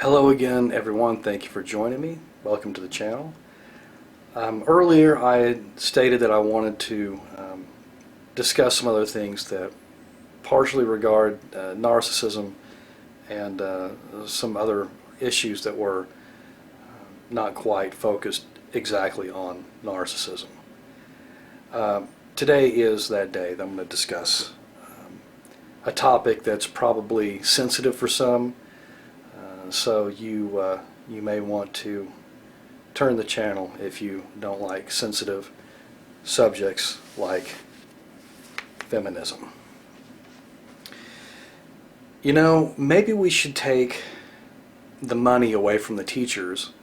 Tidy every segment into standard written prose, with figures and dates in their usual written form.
Hello again, everyone. Thank you for joining me. Welcome to the channel. Earlier I had stated that I wanted to discuss some other things that partially regard narcissism and some other issues that were not quite focused exactly on narcissism. Today is that day that I'm going to discuss a topic that's probably sensitive for some. So you may want to turn the channel if you don't like sensitive subjects like feminism. You know, maybe we should take the money away from the teachers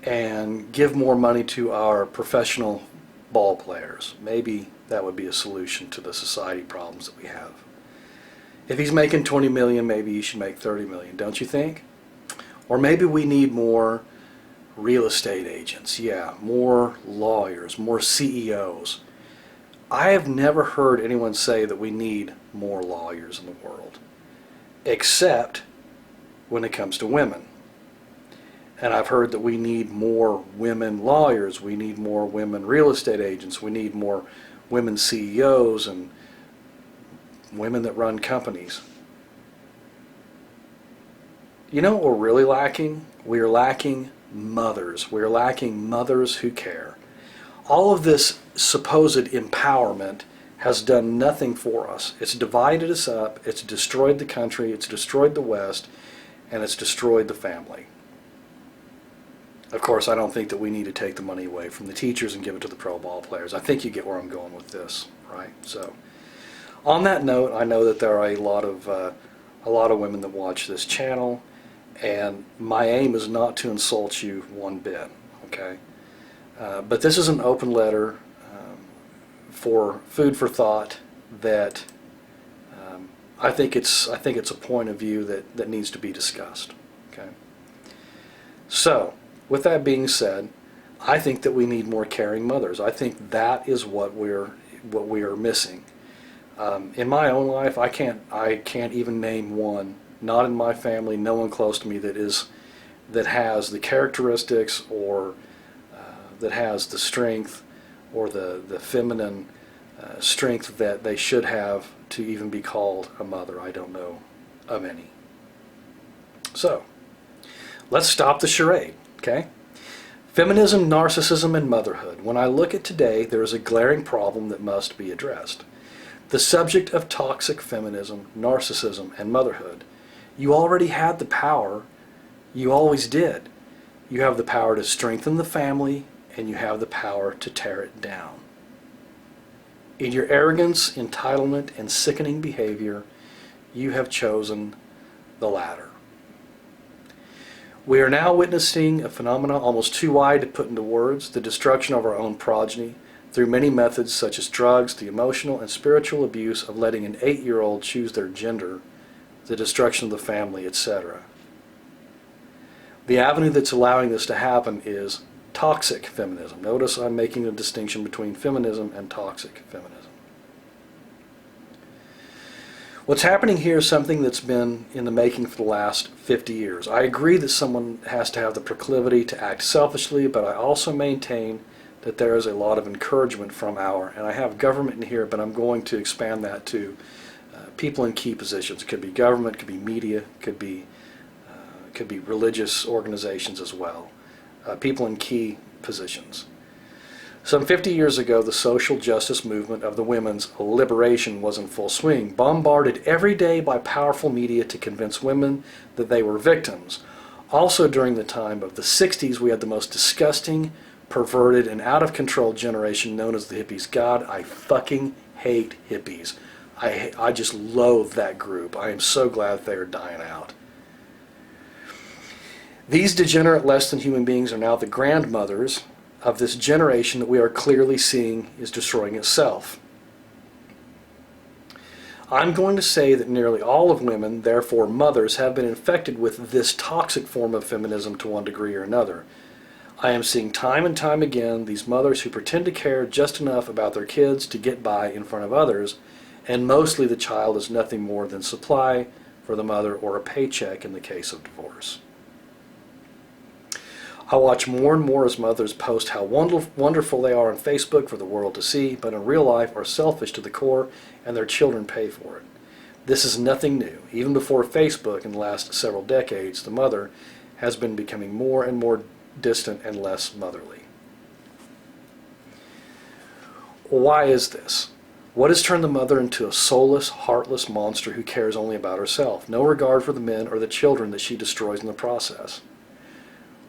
and give more money to our professional ball players. Maybe that would be a solution to the society problems that we have. If he's making 20 million, maybe he should make 30 million, don't you think? Or maybe we need more real estate agents, more lawyers, more CEOs. I have never heard anyone say that we need more lawyers in the world, except when it comes to women. And I've heard that we need more women lawyers, we need more women real estate agents, we need more women CEOs and women that run companies. You know what we're really lacking? We are lacking mothers. We are lacking mothers who care. All of this supposed empowerment has done nothing for us. It's divided us up, it's destroyed the country, it's destroyed the West, and it's destroyed the family. Of course, I don't think that we need to take the money away from the teachers and give it to the pro ball players. I think you get where I'm going with this, right? So, on that note, I know that there are a lot of women that watch this channel. And my aim is not to insult you one bit, okay? But this is an open letter for food for thought that I think it's a point of view that needs to be discussed, okay? So, with that being said, I think that we need more caring mothers. I think that is what we are missing. In my own life, I can't even name one. Not in my family, no one close to me that has the characteristics or that has the strength or the feminine strength that they should have to even be called a mother. I don't know of any. So, let's stop the charade, okay? Feminism, narcissism, and motherhood. When I look at today, there is a glaring problem that must be addressed. The subject of toxic feminism, narcissism, and motherhood. You already had the power. You always did. You have the power to strengthen the family, and you have the power to tear it down. In your arrogance, entitlement, and sickening behavior, you have chosen the latter. We are now witnessing a phenomenon almost too wide to put into words, the destruction of our own progeny, through many methods such as drugs, the emotional and spiritual abuse of letting an 8-year-old choose their gender, the destruction of the family, etc. The avenue that's allowing this to happen is toxic feminism. Notice I'm making a distinction between feminism and toxic feminism. What's happening here is something that's been in the making for the last 50 years. I agree that someone has to have the proclivity to act selfishly, but I also maintain that there is a lot of encouragement from and I have government in here, but I'm going to expand that to people in key positions. It could be government, could be media, could be religious organizations as well. People in key positions. Some 50 years ago, the social justice movement of the women's liberation was in full swing, bombarded every day by powerful media to convince women that they were victims. Also during the time of the 60s, we had the most disgusting, perverted, and out-of-control generation known as the hippies. God, I fucking hate hippies. I just loathe that group. I am so glad they are dying out. These degenerate, less than human beings are now the grandmothers of this generation that we are clearly seeing is destroying itself. I'm going to say that nearly all of women, therefore mothers, have been infected with this toxic form of feminism to one degree or another. I am seeing time and time again these mothers who pretend to care just enough about their kids to get by in front of others, and mostly the child is nothing more than supply for the mother or a paycheck in the case of divorce. I watch more and more as mothers post how wonderful they are on Facebook for the world to see, but in real life are selfish to the core and their children pay for it. This is nothing new. Even before Facebook in the last several decades, the mother has been becoming more and more distant and less motherly. Why is this? What has turned the mother into a soulless, heartless monster who cares only about herself? No regard for the men or the children that she destroys in the process.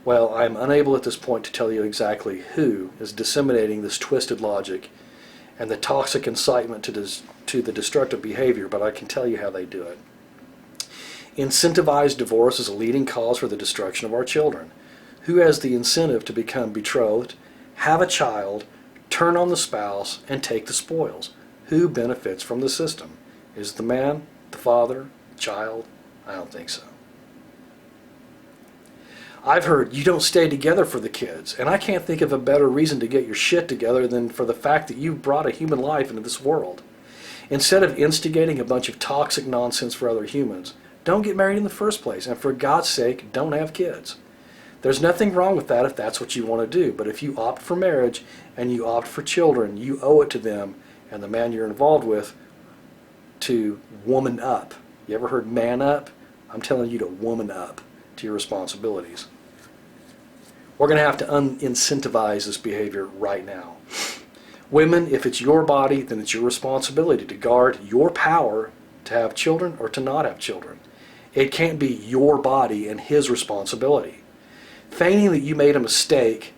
Well, I am unable at this point to tell you exactly who is disseminating this twisted logic and the toxic incitement to the destructive behavior, but I can tell you how they do it. Incentivized divorce is a leading cause for the destruction of our children. Who has the incentive to become betrothed, have a child, turn on the spouse, and take the spoils? Who benefits from the system? Is it the man, the father, the child? I don't think so. I've heard you don't stay together for the kids, and I can't think of a better reason to get your shit together than for the fact that you've brought a human life into this world. Instead of instigating a bunch of toxic nonsense for other humans, don't get married in the first place, and for God's sake, don't have kids. There's nothing wrong with that if that's what you want to do, but if you opt for marriage and you opt for children, you owe it to them and the man you're involved with to woman up. You ever heard man up? I'm telling you to woman up to your responsibilities. We're going to have to unincentivize this behavior right now. Women, if it's your body, then it's your responsibility to guard your power to have children or to not have children. It can't be your body and his responsibility. Feigning that you made a mistake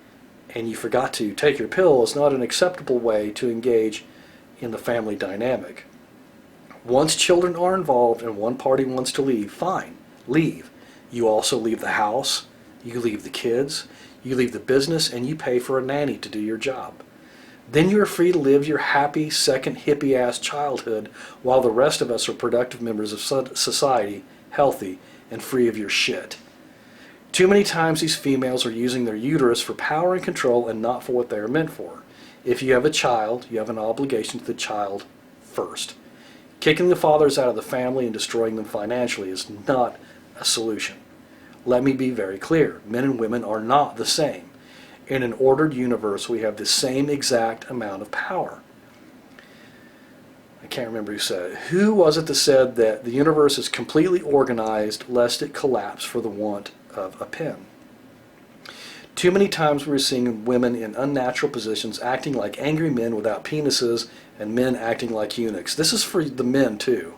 and you forgot to take your pill is not an acceptable way to engage in the family dynamic. Once children are involved and one party wants to leave, fine, leave. You also leave the house, you leave the kids, you leave the business, and you pay for a nanny to do your job. Then you are free to live your happy, second hippie-ass childhood while the rest of us are productive members of society, healthy, and free of your shit. Too many times these females are using their uterus for power and control and not for what they are meant for. If you have a child, you have an obligation to the child first. Kicking the fathers out of the family and destroying them financially is not a solution. Let me be very clear. Men and women are not the same. In an ordered universe, we have the same exact amount of power. I can't remember who said it. Who was it that said that the universe is completely organized lest it collapse for the want of a pen? Too many times we're seeing women in unnatural positions acting like angry men without penises and men acting like eunuchs. This is for the men too.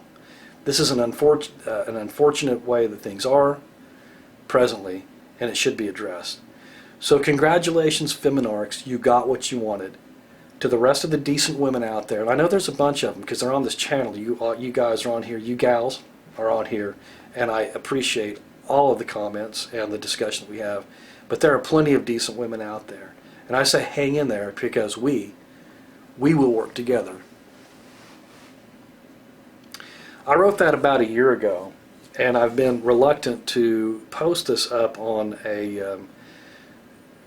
This is an unfortunate way that things are presently, and it should be addressed. So congratulations, feminarchs, you got what you wanted. To the rest of the decent women out there, and I know there's a bunch of them because they're on this channel. You guys are on here, you gals are on here, and I appreciate all of the comments and the discussion that we have. But there are plenty of decent women out there. And I say hang in there because we will work together. I wrote that about a year ago, and I've been reluctant to post this up on a,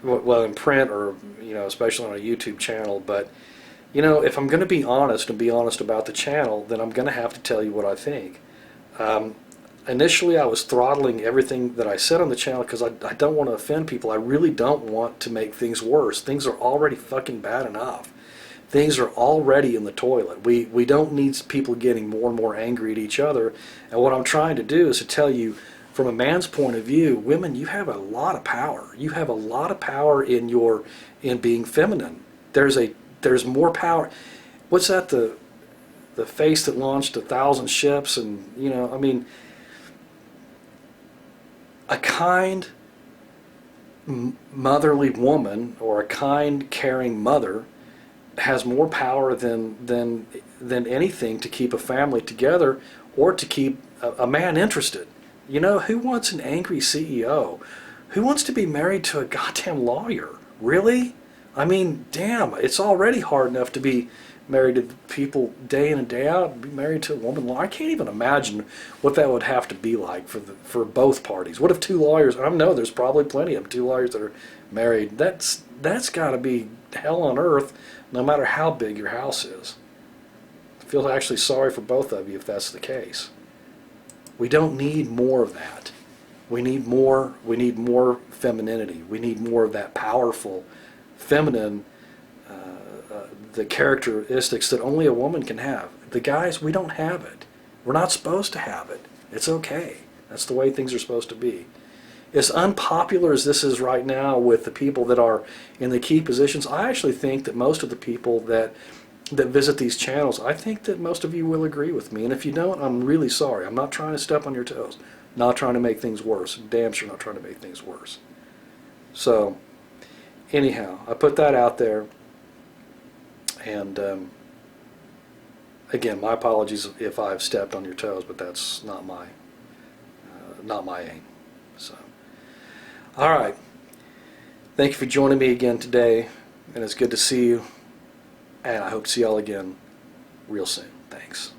well, in print or, especially on a YouTube channel. But, if I'm going to be honest and be honest about the channel, then I'm going to have to tell you what I think. Initially, I was throttling everything that I said on the channel because I don't want to offend people. I really don't want to make things worse. Things are already fucking bad enough. Things are already in the toilet. We don't need people getting more and more angry at each other. And what I'm trying to do is to tell you, from a man's point of view, women, you have a lot of power. You have a lot of power in being feminine. There's more power. What's that? The face that launched 1,000 ships, and a kind, motherly woman or a kind, caring mother has more power than anything to keep a family together or to keep a man interested. Who wants an angry CEO? Who wants to be married to a goddamn lawyer? Really? Damn, it's already hard enough to be married to people day in and day out, be married to a woman. I can't even imagine what that would have to be like for both parties. What if two lawyers, I know there's probably plenty of two lawyers that are married. That's got to be hell on earth, no matter how big your house is. I feel actually sorry for both of you if that's the case. We don't need more of that. We need more. We need more femininity. We need more of that powerful, feminine, the characteristics that only a woman can have. The guys, we don't have it. We're not supposed to have it. It's okay. That's the way things are supposed to be. As unpopular as this is right now with the people that are in the key positions, I actually think that most of the people that visit these channels, I think that most of you will agree with me. And if you don't, I'm really sorry. I'm not trying to step on your toes. Not trying to make things worse. Damn sure not trying to make things worse. So, anyhow, I put that out there. And again, my apologies if I've stepped on your toes, but that's not my aim. So, all right. Thank you for joining me again today, and it's good to see you. And I hope to see y'all again real soon. Thanks.